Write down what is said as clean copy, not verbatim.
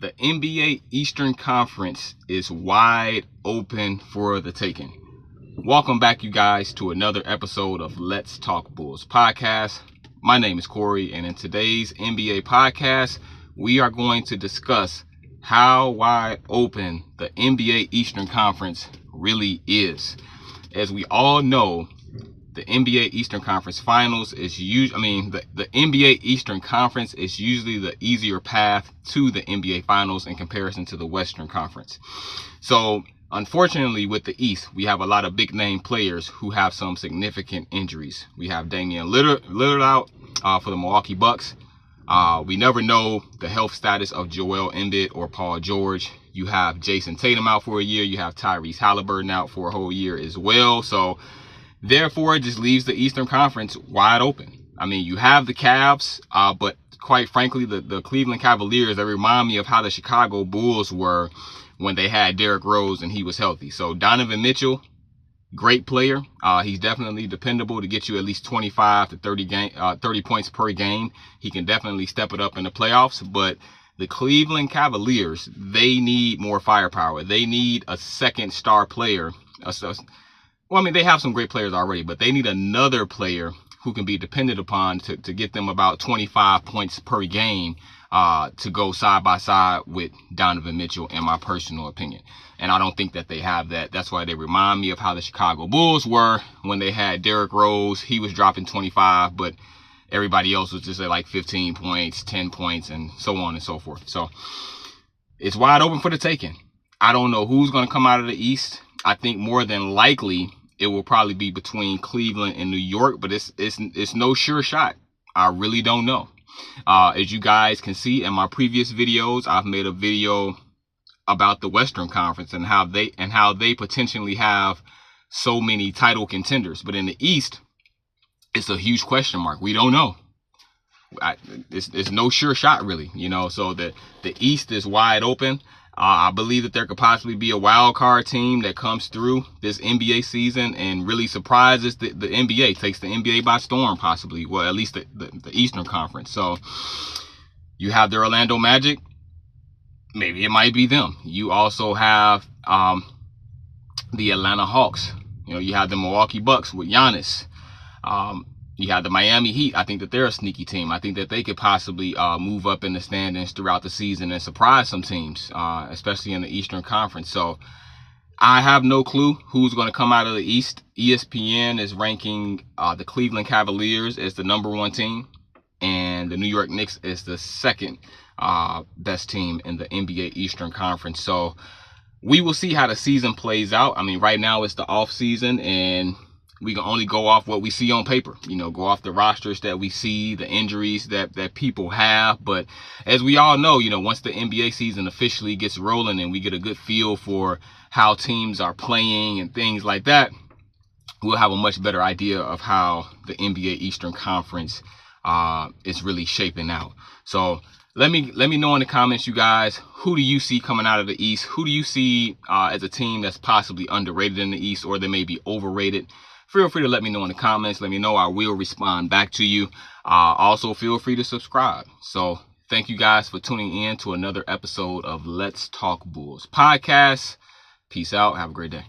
The NBA Eastern Conference is wide open for the taking. Welcome back, you guys, to another episode of Let's Talk Bulls podcast. My name is Corey, and in today's NBA podcast, we are going to discuss how wide open the NBA Eastern Conference really is. As we all know, the NBA Eastern Conference Finals is the NBA Eastern Conference is usually the easier path to the NBA Finals in comparison to the Western Conference. So, unfortunately, with the East, we have a lot of big name players who have some significant injuries. We have Damian Lillard out for the Milwaukee Bucks. We never know the health status of Joel Embiid or Paul George. You have Jason Tatum out for a year. You have Tyrese Halliburton out for a whole year as well. So, therefore, it just leaves the Eastern Conference wide open. I mean, you have the Cavs, but quite frankly, the Cleveland Cavaliers, they remind me of how the Chicago Bulls were when they had Derrick Rose and he was healthy. So Donovan Mitchell, great player. He's definitely dependable to get you at least 25 to 30 points per game. He can definitely step it up in the playoffs, but the Cleveland Cavaliers, they need more firepower. They need a second star player. Well, I mean, they have some great players already, but they need another player who can be depended upon to get them about 25 points per game to go side by side with Donovan Mitchell, in my personal opinion. And I don't think that they have that. That's why they remind me of how the Chicago Bulls were when they had Derrick Rose. He was dropping 25, but everybody else was just at like 15 points, 10 points, and so on and so forth. So it's wide open for the taking. I don't know who's going to come out of the East. I think more than likely it will probably be between Cleveland and New York, but it's no sure shot. I really don't know. As you guys can see in my previous videos, I've made a video about the Western Conference and how they potentially have so many title contenders. But in the East, it's a huge question mark. We don't know. It's no sure shot, really. So the East is wide open. I believe that there could possibly be a wild card team that comes through this NBA season and really surprises the NBA, takes the NBA by storm, possibly. Well, at least the Eastern Conference. So you have the Orlando Magic. Maybe it might be them. You also have the Atlanta Hawks. You have the Milwaukee Bucks with Giannis. You have the Miami Heat. I think that they're a sneaky team. I think that they could possibly move up in the standings throughout the season and surprise some teams, especially in the Eastern Conference. So I have no clue who's going to come out of the East. ESPN is ranking the Cleveland Cavaliers as the #1 team, and the New York Knicks is the second best team in the NBA Eastern Conference. So we will see how the season plays out. I mean, right now it's the off season, and we can only go off what we see on paper, go off the rosters that we see, the injuries that people have. But as we all know, once the NBA season officially gets rolling and we get a good feel for how teams are playing and things like that, we'll have a much better idea of how the NBA Eastern Conference is really shaping out. So let me know in the comments, you guys, who do you see coming out of the East? Who do you see as a team that's possibly underrated in the East, or they may be overrated? Feel free to let me know in the comments. Let me know. I will respond back to you. Also, feel free to subscribe. So thank you guys for tuning in to another episode of Let's Talk Bulls podcast. Peace out. Have a great day.